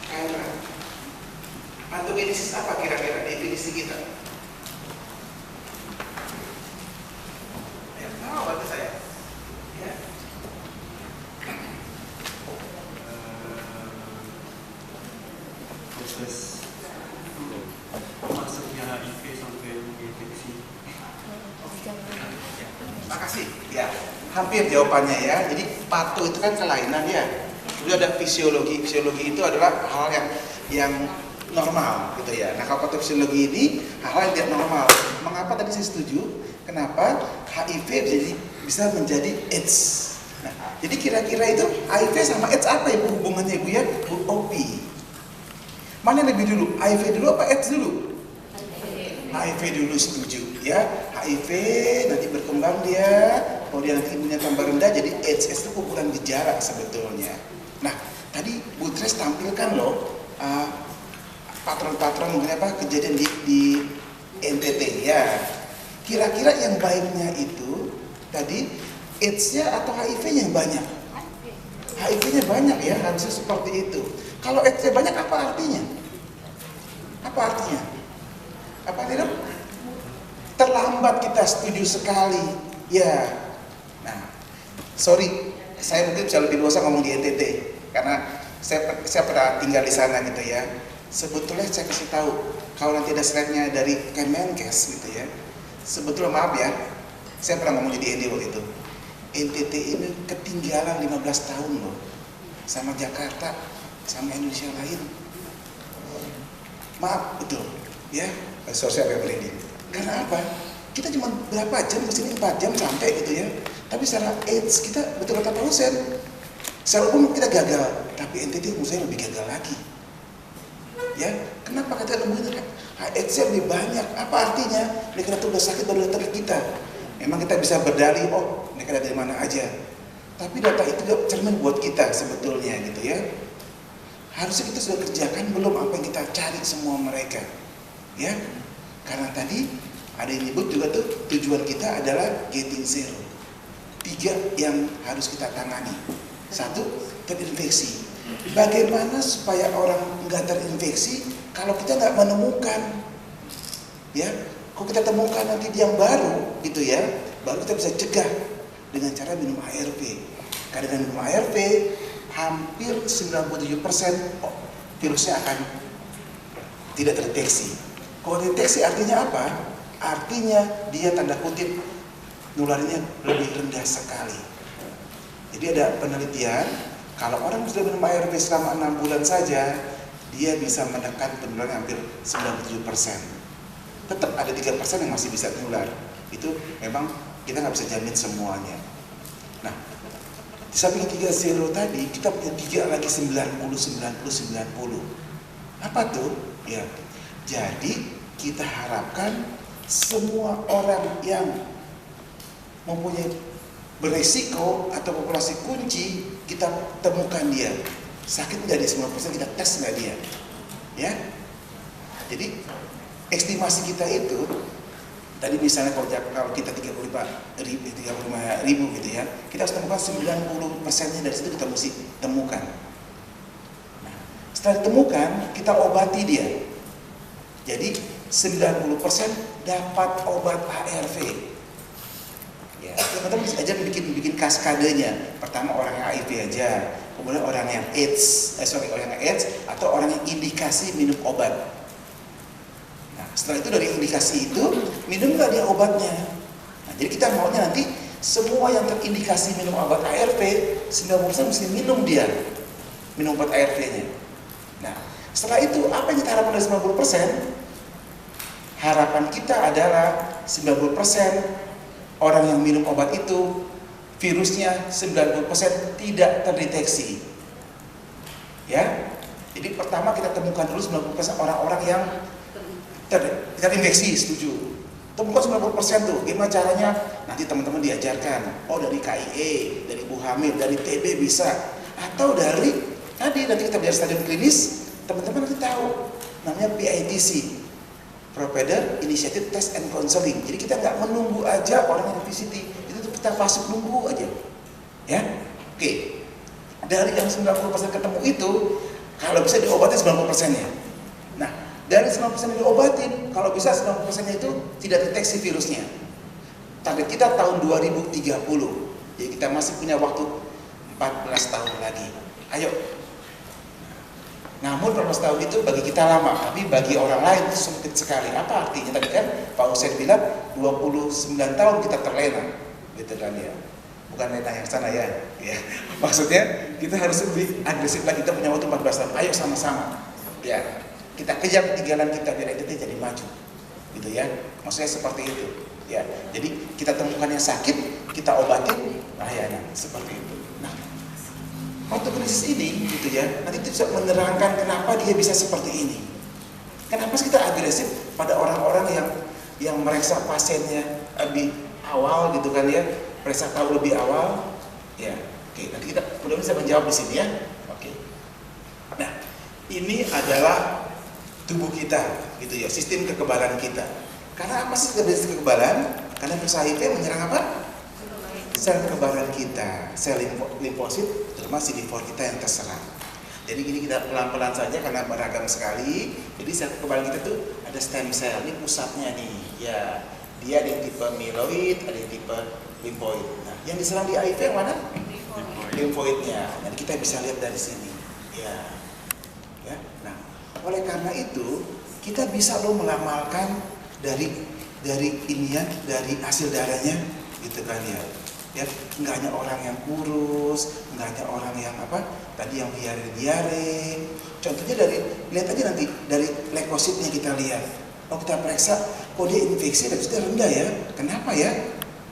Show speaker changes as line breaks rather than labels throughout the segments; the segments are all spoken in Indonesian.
cairan. Patogenesis apa kira-kira definisi kita? Ya, tahu bantu saya. Ya.
Proses masuknya HIV sampai infeksi.
Makasih. Ya, hampir jawabannya ya. Jadi pato itu kan kelainan ya. Kemudian ada fisiologi. Fisiologi itu adalah hal yang normal gitu ya. Nah, kalau patofisiologi ini hal yang tidak normal. Mengapa tadi saya setuju? Kenapa HIV bisa menjadi AIDS? Nah, jadi kira-kira itu HIV sama AIDS apa ya hubungannya Ibu ya? Bu Opi. Mana yang lebih dulu? HIV dulu apa AIDS dulu? HIV dulu, setuju ya. HIV nanti berkembang dia, kemudian nanti imunnya tambah rendah jadi AIDS. AIDS itu kumpulan gejala sebetulnya. Nah, tadi Bu Tres tampilkan loh patron-patron mungkin apa kejadian di NTT ya. Kira-kira yang baiknya itu tadi AIDS-nya atau HIV-nya yang banyak? HIV-nya banyak ya, harusnya seperti itu. Kalau AIDS-nya banyak apa artinya? Apa artinya? Apa artinya? Terlambat kita, setuju sekali. Ya. Nah, sorry, saya mungkin bisa lebih luas ngomong di NTT karena saya pernah tinggal di sana gitu ya. Sebetulnya saya kasih tahu kalau nanti ada slide-nya dari Kemenkes gitu ya. Sebetulnya maaf ya, saya pernah ngomong di DND waktu itu. NTT ini ketinggalan 15 tahun loh sama Jakarta, sama Indonesia lain. Maaf, betul ya, sosial branding. Karena apa? Kita cuma berapa jam, kesini 4 jam sampai gitu ya. Tapi secara AIDS kita betul-betul konsen. Secara umum kita gagal, tapi NTT menurut saya lebih gagal lagi. Ya, kenapa kita nemuin AIDS-nya lebih banyak? Apa artinya? Mereka itu udah sakit baru datang ke kita. Memang kita bisa berdalih, oh mereka dari mana aja. Tapi data itu juga cermin buat kita sebetulnya gitu ya. Harusnya kita sudah kerjakan belum apa yang kita cari semua mereka. Ya, karena tadi ada yang nyebut juga tuh tujuan kita adalah getting zero. 3 yang harus kita tangani. 1, terinfeksi. Bagaimana supaya orang nggak terinfeksi kalau kita nggak menemukan? Ya, kalau kita temukan nanti yang baru gitu ya, baru kita bisa cegah dengan cara minum ARV. Karena dengan minum ARV hampir 97% virusnya akan tidak terdeteksi. Kalau deteksi artinya apa? Artinya dia tanda kutip nularinya lebih rendah sekali. Jadi ada penelitian, kalau orang sudah minum ARV selama 6 bulan saja, dia bisa menekan penularan hampir 97%. Tetap ada 3% yang masih bisa menular. Itu memang kita nggak bisa jamin semuanya. Nah, di samping 3-0 tadi, kita punya 3 lagi 90-90-90. Apa tuh? Ya, jadi kita harapkan semua orang yang mempunyai beresiko atau populasi kunci, kita temukan dia. Sakit nggak di 90%, kita tes nggak dia. Ya, jadi estimasi kita itu, tadi misalnya kalau kita 35 ribu gitu ya, kita harus temukan 90%-nya dari situ kita mesti temukan. Nah, setelah ditemukan, kita obati dia. Jadi 90% dapat obat ARV. Ya, teman-teman bisa aja bikin kaskadenya. Pertama orang yang HIV aja, kemudian orang yang AIDS, orang yang AIDS atau orang yang indikasi minum obat. Nah, setelah itu dari indikasi itu minum nggak dia obatnya. Nah, jadi kita maunya nanti semua yang terindikasi minum obat ARV 90% mesti minum dia, minum obat ARV-nya. Nah, setelah itu apa yang kita harapkan dari 90%? Harapan kita adalah 90% orang yang minum obat itu virusnya 90% tidak terdeteksi. Ya. Jadi pertama kita temukan dulu 90% orang-orang yang terinfeksi, setuju. Temukan 90% tuh. Gimana caranya? Nanti teman-teman diajarkan. Oh, dari KIE, dari ibu hamil, dari TB bisa. Atau dari nanti kita belajar stadium klinis, teman-teman nanti tahu. Namanya PITC. Provider Initiated Test and Counseling. Jadi kita nggak menunggu aja orang yang VCT, itu tuh kita masuk nunggu aja, ya. Oke. Dari yang 90% ketemu itu, Kalau bisa diobatin 90%-nya. Nah, dari 90% yang diobatin, kalau bisa 90%-nya itu tidak deteksi virusnya. Target kita tahun 2030. Jadi kita masih punya waktu 14 tahun lagi. Ayo. Namun 14 tahun itu bagi kita lama, tapi bagi orang lain itu sempit sekali. Apa artinya? Tadi kan Pak Hussein bilang 29 tahun kita terlena. Gitu kan ya. Bukan lena yang sana ya. Maksudnya kita harus lebih agresif lagi. Kita punya waktu 14 tahun. Ayo sama-sama. Ya. Kita kejar ketinggalan kita biar kita jadi maju. Gitu ya. Maksudnya seperti itu. Ya, jadi kita temukan yang sakit, kita obatin, seperti itu. Nah, waktu krisis ini, gitu ya, nanti bisa menerangkan kenapa dia bisa seperti ini. Kenapa sih kita agresif pada orang-orang yang meriksa pasiennya lebih awal, gitu kan ya, periksa tahu lebih awal, ya. Oke, nanti kita mudah bisa menjawab di sini ya. Oke. Nah, ini adalah tubuh kita, gitu ya, sistem kekebalan kita. Karena apa sih sistem kekebalan? Karena virus HIV menyerang apa? Sel kekebalan kita, sel limfosit, terutama CD4 kita yang terserang. Jadi ini kita pelan-pelan saja karena beragam sekali. Jadi sel kekebalan kita tuh ada stem cell, ini pusatnya nih. Ya, dia ada yang tipe myeloid, ada yang tipe limfoid. Nah, yang diserang di HIV yang mana? Limfoidnya. Jadi kita bisa lihat dari sini. Ya. Nah, oleh karena itu kita bisa meramalkan dari inian, dari hasil darahnya, gitu kan ya. Ya, nggak hanya orang yang kurus, nggak hanya orang yang tadi yang diare. Contohnya lihat aja nanti dari leukositnya kita lihat. Oh, kita periksa, kok dia infeksi leukositnya rendah ya? Kenapa ya?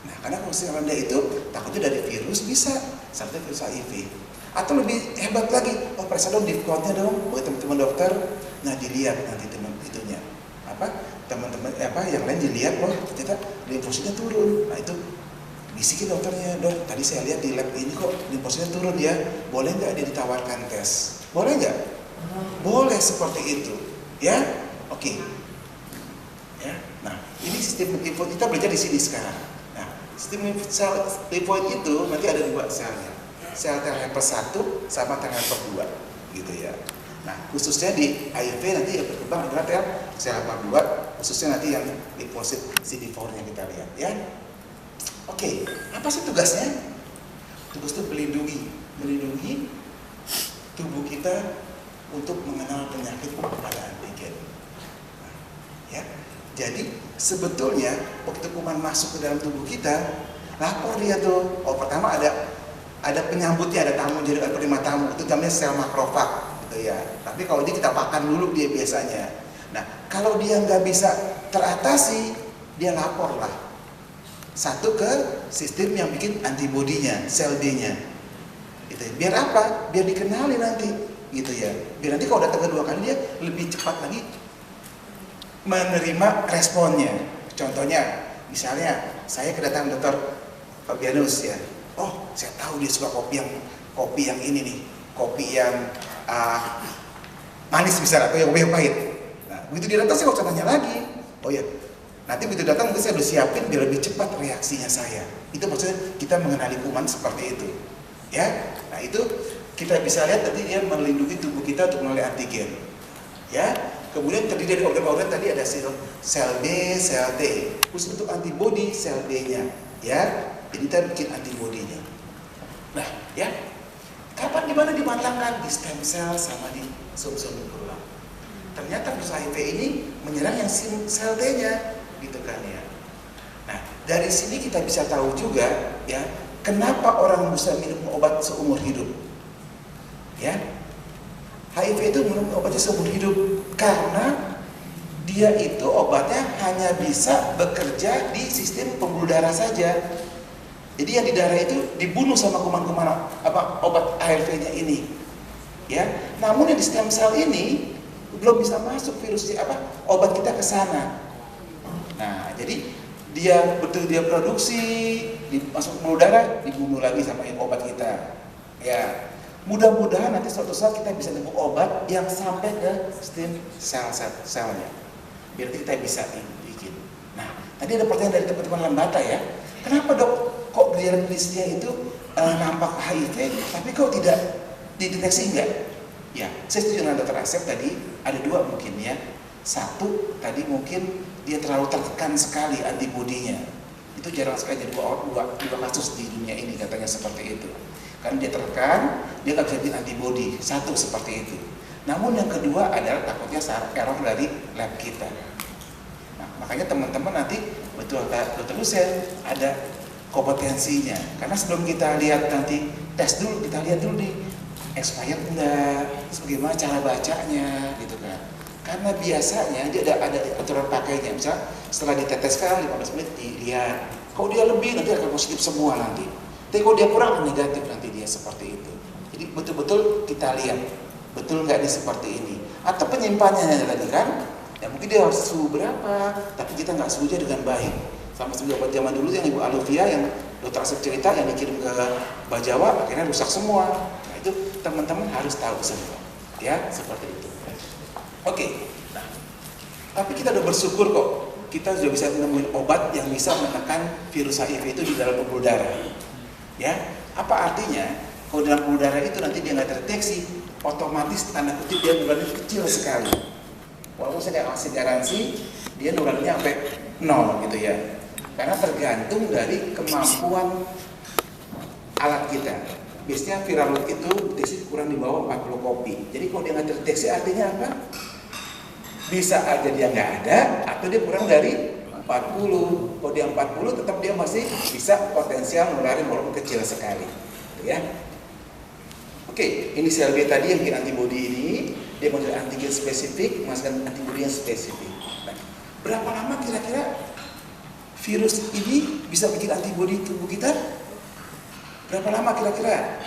Nah, karena leukositnya rendah itu takutnya dari virus bisa, sampai virus HIV. Atau lebih hebat lagi, periksa dong div count-nya dong, buat teman-teman dokter. Nah, dilihat nanti itunya. Teman-teman yang lain dilihat, ternyata limfositnya turun. Nah, itu bisikin dokternya, dok, tadi saya lihat di lab ini kok limfositnya turun ya, boleh nggak dia ditawarkan tes? Boleh nggak? Boleh seperti itu, ya, oke. Ya, nah ini sistem limfoid kita belajar di sini sekarang. Nah, sistem limfoid itu nanti ada dua selnya, sel T helper 1 sama T helper 2, gitu ya. Nah, khususnya di HIV nanti yang berkembang adalah sel helper 2, khususnya nanti yang limfosit CD4 yang kita lihat, ya. Oke, apa sih tugasnya? Tugas itu melindungi tubuh kita untuk mengenal penyakit pada antigen. Nah, ya, jadi sebetulnya waktu kuman masuk ke dalam tubuh kita, lapor dia tuh. Pertama ada penyambutnya, ada tamu, jadi ada penerima tamu. Itu namanya sel makrofag, gitu ya. Tapi kalau dia kita makan dulu dia biasanya. Nah, kalau dia nggak bisa teratasi, dia lapor lah. Satu ke sistem yang bikin antibodinya, sel B-nya. Gitu ya. Biar apa? Biar dikenali nanti, gitu ya. Biar nanti kalau datang kedua kali dia lebih cepat lagi menerima responnya. Contohnya, misalnya saya kedatangan dokter Fabianus ya. Oh, saya tahu dia suka kopi yang ini nih, kopi yang manis misalnya, atau yang kopi yang pahit. Nah, begitu dia datang saya nggak usah nanya lagi. Oh ya, nanti begitu datang mungkin saya udah siapin biar lebih cepat reaksinya saya. Itu maksudnya kita mengenali kuman seperti itu. Ya, nah itu kita bisa lihat tadi dia melindungi tubuh kita untuk mengenali antigen. Ya, kemudian terdiri dari organ-organ tadi ada sel B, sel T. Khusus untuk antibodi sel B-nya. Ya, jadi kita bikin antibodinya. Nah, ya, kapan dimana dimatangkan? Di stem cell sama di sum-sum tulang. Ternyata virus HIV ini menyerang yang sel T-nya. Gitu kan ya. Nah, dari sini kita bisa tahu juga ya, kenapa orang bisa minum obat seumur hidup. Ya. HIV itu minum obatnya seumur hidup karena dia itu obatnya hanya bisa bekerja di sistem pembuluh darah saja. Jadi yang di darah itu dibunuh sama kuman-kuman obat ARV-nya ini. Ya. Namun yang di stem cell ini belum bisa masuk virusnya obat kita ke sana. Nah, jadi dia produksi, masuk pembuluh darah, dibunuh lagi sama obat kita. Ya, mudah-mudahan nanti suatu saat kita bisa nemu obat yang sampai ke stem sel-selnya. Biar kita bisa bikin. Nah, tadi ada pertanyaan dari teman-teman Lambata ya. Kenapa dok, kok gejala klinisnya itu nampak HIV, tapi kok tidak dideteksi enggak? Ya, saya setuju dengan Dr. Asep tadi, ada dua mungkin ya. Satu, tadi mungkin dia terlalu tertekan sekali antibodinya. Itu jarang sekali jadi dua kasus di dunia ini katanya seperti itu. Karena dia tertekan, dia nggak bisa bikin antibodi. Satu seperti itu. Namun yang kedua adalah takutnya error dari lab kita. Nah, makanya teman-teman nanti betul ada kompetensinya. Karena sebelum kita lihat nanti tes dulu, kita lihat dulu nih expired enggak, terus bagaimana cara bacanya gitu kan. Karena biasanya dia ada aturan pakainya, misal setelah diteteskan 15 menit dilihat, kalau dia lebih nanti akan positif semua nanti, tapi kalau dia kurang negatif nanti dia seperti itu. Jadi betul-betul kita lihat betul nggak ini seperti ini, atau penyimpanannya tadi kan, ya mungkin dia harus suhu berapa, tapi kita nggak suhunya dengan baik. Sama seperti zaman dulu yang Ibu Aluvia yang Dokter Asep cerita yang dikirim ke Bajawa akhirnya rusak semua. Nah itu teman-teman harus tahu semua, ya seperti itu. Oke, nah, tapi kita udah bersyukur kok, kita sudah bisa menemukan obat yang bisa menekan virus HIV itu di dalam pembuluh darah. Ya, apa artinya? Kalau dalam pembuluh darah itu nanti dia nggak terdeteksi, otomatis tanda kutip dia nuraninya kecil sekali. Walaupun saya nggak kasih garansi, dia nuraninya sampai 0 gitu ya. Karena tergantung dari kemampuan alat kita. Biasanya viral load itu deteksi kurang di bawah 40 kopi. Jadi kalau dia nggak terdeteksi artinya apa? Bisa aja dia nggak ada, atau dia kurang dari 40. Kalau dia 40 tetap dia masih bisa potensial nularin walaupun kecil sekali. Ya. Oke, ini sel B tadi yang bikin antibodi ini, dia model antigen spesifik, menghasilkan antibodi yang spesifik. Nah, berapa lama kira-kira virus ini bisa bikin antibodi tubuh kita? Berapa lama kira-kira?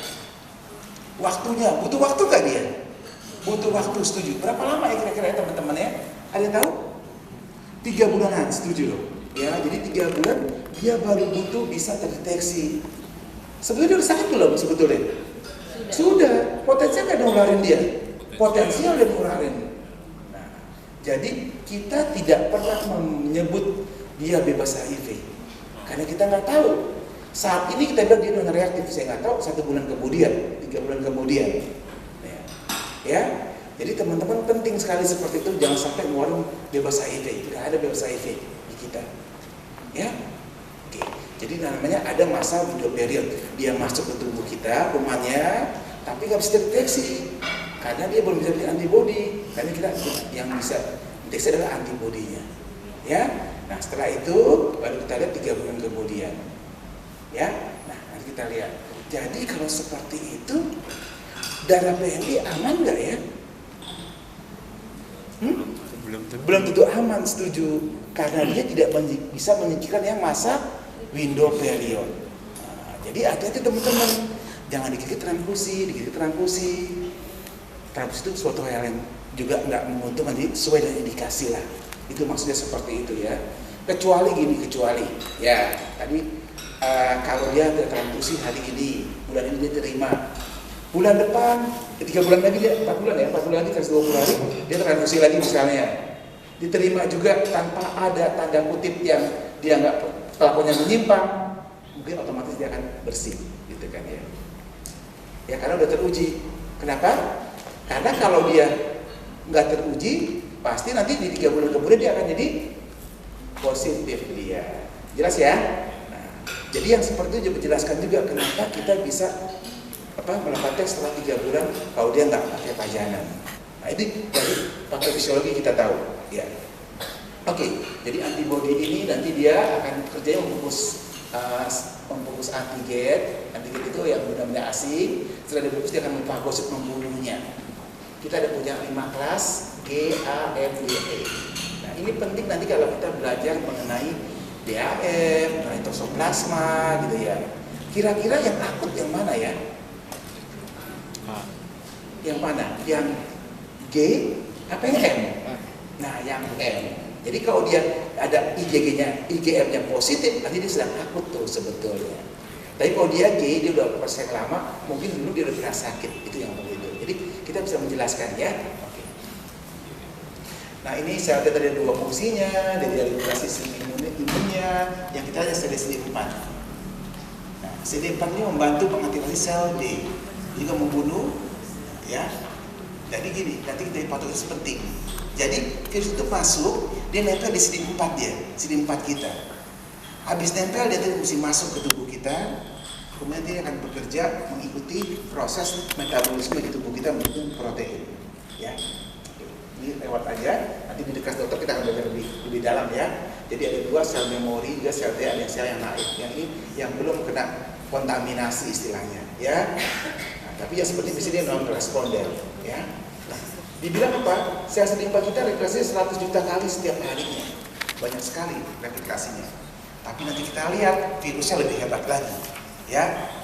Waktunya, butuh waktu nggak dia? Butuh waktu, setuju. Berapa lama ya kira-kira ya teman-teman ya? Ada yang tahu? 3 bulanan, setuju loh. Ya, jadi 3 bulan dia baru butuh bisa terdeteksi. Sebetulnya dia udah sakit belum sebetulnya? Sudah, potensinya nggak nularin dia. Potensinya udah nularin. Nah, jadi kita tidak pernah menyebut dia bebas HIV. Karena kita nggak tahu. Saat ini kita bilang dia non reaktif, saya nggak tahu 1 bulan kemudian, 3 bulan kemudian. Ya, jadi teman-teman penting sekali seperti itu, jangan sampai ngeluarin bebas HIV. Tidak ada bebas HIV di kita. Ya, oke. Jadi namanya ada masa window period, dia masuk ke tubuh kita, kumannya, tapi nggak bisa deteksi karena dia belum bisa bikin antibody. Karena kita yang bisa deteksi adalah antibodinya. Ya, nah setelah itu baru kita lihat 3 bulan kemudian. Ya, nah nanti kita lihat. Jadi kalau seperti itu, darah PMI aman nggak ya? Belum tentu aman, setuju. Karena dia tidak bisa menyingkirkan yang masa window period. Nah, jadi hati-hati teman-teman, jangan dikit-dikit transfusi. Transfusi itu suatu hal yang juga nggak menguntungkan, jadi sesuai dengan indikasi lah. Itu maksudnya seperti itu ya. Kecuali ya tadi kalau dia ada transfusi hari ini, bulan ini dia terima. Bulan depan, 3 bulan lagi dia, 4 bulan ya, 4 bulan lagi, 20 hari, dia transfusi lagi misalnya. Diterima juga tanpa ada tanda kutip yang dia nggak kelakuannya menyimpang, mungkin otomatis dia akan bersih, gitu kan ya. Ya karena udah teruji. Kenapa? Karena kalau dia nggak teruji, pasti nanti di 3 bulan kemudian dia akan jadi positif dia. Jelas ya? Nah, jadi yang seperti itu menjelaskan juga kenapa kita bisa melakukan tes setelah 3 bulan kalau dia nggak pakai pajanan. Nah ini dari faktor fisiologi kita tahu ya. Oke, jadi antibodi ini nanti dia akan kerjanya membungkus antigen itu yang benar-benar asing. Setelah dibungkus dia akan memfagosit membunuhnya. Kita ada punya 5 kelas G, A, M, D, E. Nah ini penting nanti kalau kita belajar mengenai DAM, mengenai toksoplasma gitu ya. Kira-kira yang akut yang mana ya? Yang mana? Yang G apa yang M? Nah yang M. Jadi kalau dia ada IgM-nya positif, nanti dia sedang akut tuh sebetulnya. Tapi kalau dia G, dia udah persen lama, mungkin dulu dia udah pernah sakit, itu yang begitu. Jadi kita bisa menjelaskan ya. Oke. Nah ini sel T tadi ada 2 fungsinya, dari regulasi sistem imunnya, yang kita ada CD4. Nah CD4 ini membantu mengaktifasi sel D, juga membunuh ya Jadi gini, nanti kita patogen penting. Jadi virus itu masuk, dia nempel di CD4 dia, CD4 kita. Habis nempel dia mesti masuk ke tubuh kita, kemudian dia akan bekerja mengikuti proses metabolisme di tubuh kita menuju protein. Ya, ini lewat aja. Nanti di dekat dokter kita akan belajar lebih dalam ya. Jadi ada dua sel memori, juga sel T, ada sel yang naik, yang ini yang belum kena kontaminasi istilahnya, ya. Nah, tapi yang seperti di sini non responden, ya. Nah, dibilang apa? Sel CD4 kita replikasi 100 juta kali setiap harinya, banyak sekali replikasinya. Tapi nanti kita lihat virusnya lebih hebat lagi, ya.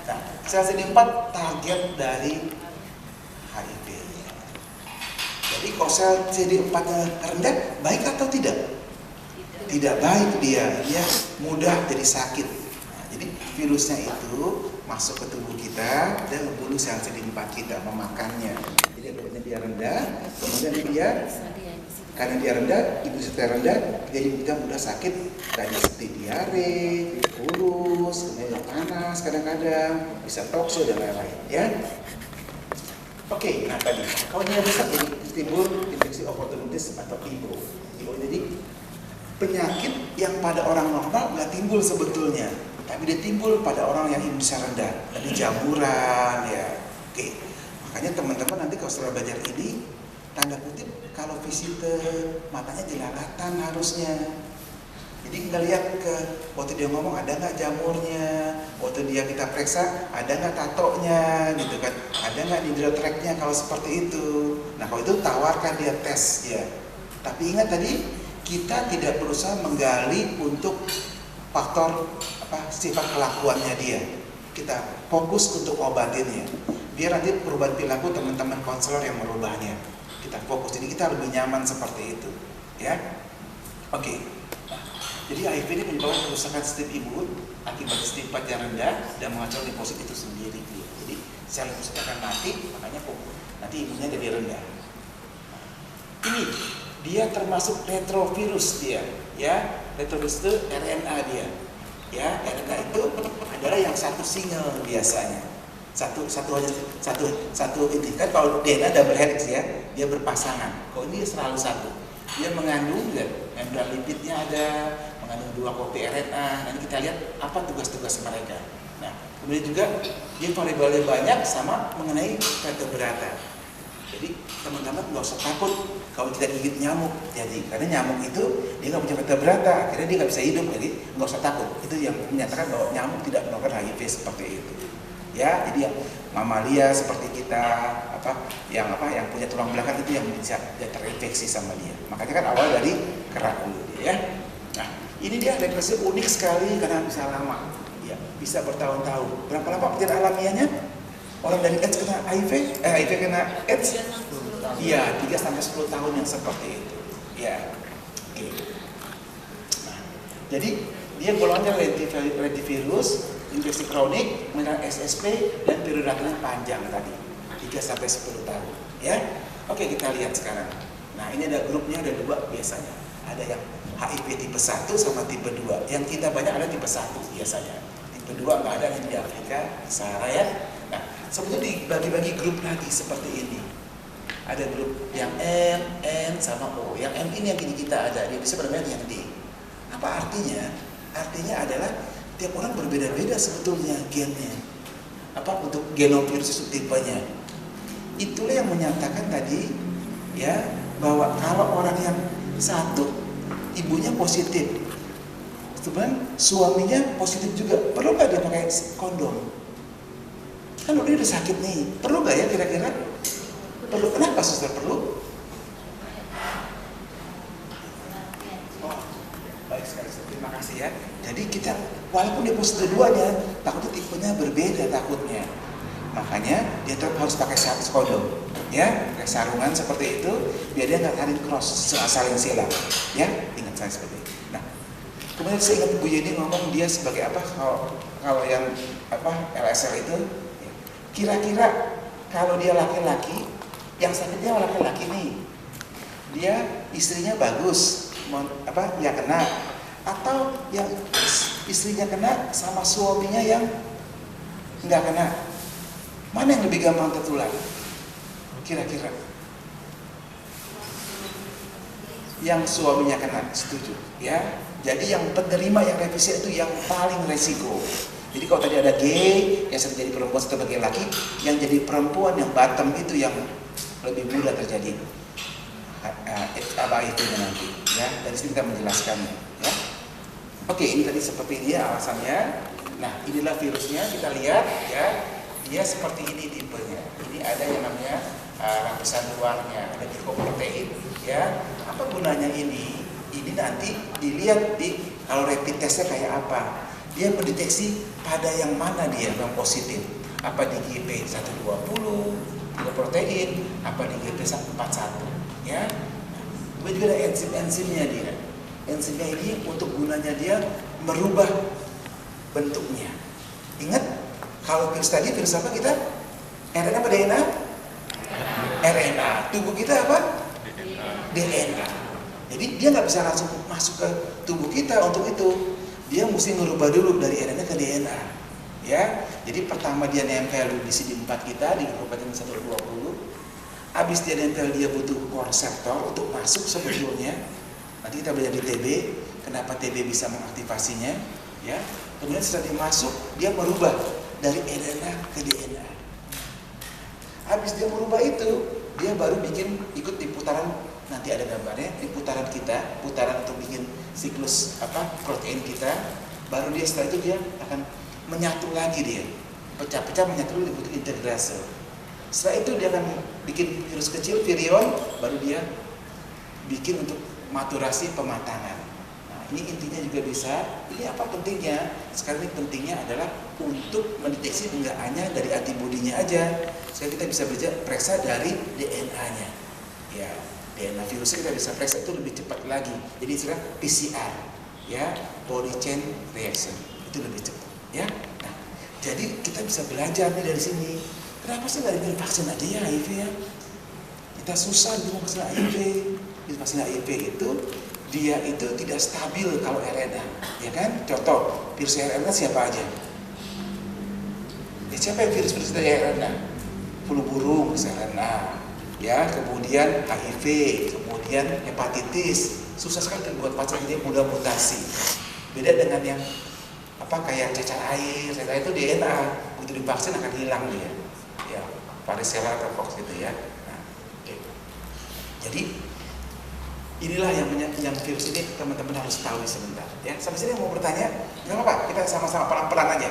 Nah, sel CD4 target dari HIV. Jadi kalau sel CD4-nya rendah, baik atau tidak? Tidak baik dia mudah jadi sakit. Nah, jadi virusnya itu masuk ke tubuh kita dan membunuh sel CD4 kita, memakannya. Jadi apabila dia rendah, kemudian dia karena dia rendah, imunitasnya rendah, jadi kita mudah sakit tadi seperti diare, kurus, kemudian panas kadang-kadang, bisa tokso dan lain-lain, ya. Oke, nah tadi kalau dia bisa jadi timbul infeksi oportunitis atau IBO. IBO jadi penyakit yang pada orang normal nggak timbul sebetulnya, tapi dia timbul pada orang yang imunitasnya rendah, tadi jamuran, ya. Oke, makanya teman-teman nanti kalau setelah belajar ini, tanda kutip kalau visitor matanya jelalatan harusnya. Jadi kita lihat ke waktu dia ngomong ada nggak jamurnya, waktu dia kita periksa ada nggak tatonya, gitu kan, ada nggak hidrotreknya kalau seperti itu. Nah kalau itu tawarkan dia tes ya. Tapi ingat tadi kita tidak berusaha menggali untuk faktor sifat kelakuannya dia. Kita fokus untuk obatinnya. Biar nanti perubahan perilaku teman-teman konselor yang merubahnya. Kita fokus, jadi kita lebih nyaman seperti itu, ya. Oke. Jadi HIV ini menyebabkan kerusakan sistem imun akibat sistem 4 yang rendah dan mengacau limfosit itu sendiri. Jadi sel limfosit akan mati, makanya nanti imunnya jadi rendah. Ini dia termasuk retrovirus dia, ya. Retrovirus itu RNA dia, ya. RNA itu adalah yang satu single biasanya. Satu ini kan kalau DNA double helix ya, dia berpasangan. Kalau ini selalu satu. Dia mengandung membran lipidnya ada, mengandung 2 kopi RNA. Nanti kita lihat apa tugas-tugas mereka. Nah, kemudian juga dia variabelnya banyak sama mengenai vertebrata. Jadi teman-teman nggak usah takut kalau kita gigit nyamuk. Jadi karena nyamuk itu dia nggak punya vertebrata, akhirnya dia nggak bisa hidup. Jadi nggak usah takut. Itu yang menyatakan bahwa nyamuk tidak melakukan HIV seperti itu. Ya, jadi yang mamalia seperti kita yang punya tulang belakang itu yang bisa terinfeksi sama dia. Makanya kan awal dari kerak dulu dia, ya. Nah, ini dia represi unik sekali karena bisa lama, ya, bisa bertahun-tahun. Berapa lama penyakit alamiahnya? Orang dari AIDS kena HIV kena AIDS? Iya, 3-10 tahun yang seperti itu. Ya, oke. Nah, jadi dia golongannya lentivirus, infeksi kronik, SSP, dan periode ratanya panjang tadi 3-10 tahun, ya. Oke, kita lihat sekarang. Nah, ini ada grupnya, ada 2 biasanya. Ada yang HIV tipe 1 sama tipe 2. Yang kita banyak ada tipe 1 biasanya. Tipe 2 nggak ada yang di Afrika, Sahara, ya. Nah, sebetulnya dibagi-bagi grup lagi seperti ini. Ada grup yang M, N, sama O. Yang M ini yang kini kita ada, dia bisa berbeda yang D. Apa artinya? Artinya adalah tiap orang berbeda-beda sebetulnya gennya. Untuk genovirus tipenya. Itulah yang menyatakan tadi, ya, bahwa kalau orang yang satu ibunya positif, sebenarnya suaminya positif juga, perlu nggak dia pakai kondom? Kan dia udah sakit nih, perlu nggak ya kira-kira? Perlu. Kenapa suster perlu? Baik sekali, terima kasih ya. Jadi kita walaupun dia positif dua-duanya, takutnya tipenya berbeda takutnya. Makanya dia tetap harus pakai kondom, ya, pakai sarungan seperti itu, biar dia nggak saling cross, saling silang, ya. Ingat saya seperti itu. Nah, kemudian saya ingat Bu Yeni ngomong dia sebagai apa? Kalau yang LSL itu, ya, kira-kira kalau dia laki-laki, yang sakitnya laki-laki nih, dia istrinya bagus, ya kena, atau yang istrinya kena sama suaminya yang nggak kena, mana yang lebih gampang tertular? Kira-kira yang suaminya kena, setuju ya. Jadi yang penerima yang revisi itu yang paling resiko. Jadi kalau tadi ada gay yang satu jadi perempuan satu bagian laki, yang jadi perempuan yang bottom itu yang lebih mudah terjadi HIV-nya nanti ya. Dari sini kita menjelaskannya ya. Oke, ini tadi seperti ini alasannya. Nah, inilah virusnya, kita lihat ya. Dia seperti ini tipenya. Ini ada yang namanya lapisan luarnya, ada glikoprotein ya. Apa gunanya ini? Ini nanti dilihat di kalau rapid testnya kayak apa. Dia mendeteksi pada yang mana dia yang positif. Apa di GP 120 glikoprotein, apa di GP 41 ya. Kemudian juga ada enzimnya dia. Enzimnya ini untuk gunanya dia merubah bentuknya. Ingat kalau virus tadi, virus apa kita? RNA apa DNA? RNA. Tubuh kita apa? DNA. Jadi dia nggak bisa langsung masuk ke tubuh kita untuk itu. Dia mesti ngerubah dulu dari RNA ke DNA. Ya. Jadi pertama dia nempel di CD4 kita di glikoprotein 120. Habis dia nempel, dia butuh reseptor untuk masuk sebetulnya. Nanti kita belajar di TB, kenapa TB bisa mengaktifasinya, ya. Kemudian setelah dia masuk, dia merubah dari RNA ke DNA. Habis dia merubah itu, dia baru ikut di putaran, nanti ada gambarnya, di putaran kita, putaran untuk bikin siklus protein kita. Baru dia setelah itu dia akan menyatu lagi dia, pecah-pecah menyatu dulu dibutuh integrase. Setelah itu dia akan bikin virus kecil, virion, baru dia bikin untuk maturasi pematangan. Nah, ini intinya juga bisa. Ini apa pentingnya? Sekarang ini pentingnya adalah untuk mendeteksi enggak hanya dari antibodinya aja. Sekarang kita bisa periksa dari DNA-nya. Ya, DNA virusnya kita bisa periksa itu lebih cepat lagi. Jadi istilah PCR, ya, body chain reaction. Itu lebih cepat, ya. Nah, jadi kita bisa belajar nih dari sini. Kenapa sih nggak diberi vaksin aja ya HIV ya? Kita susah dengan vaksin HIV. Vaksin HIV itu dia itu tidak stabil kalau RNA, ya kan? Contoh virus RNA siapa aja? Ya, siapa yang virus dari RNA? Flu burung RNA, ya. Kemudian HIV, kemudian hepatitis. Susah sekali buat vaksin, dia mudah mutasi. Beda dengan yang kayak cacar air itu DNA, begitu divaksin akan hilang dia. Ya, varicella atau Fox itu ya. Nah, okay. Jadi inilah yang virus ini teman-teman harus tahu sebentar. Ya, sampai sini mau bertanya? Nggak apa-apa, kita sama-sama pelan-pelan aja.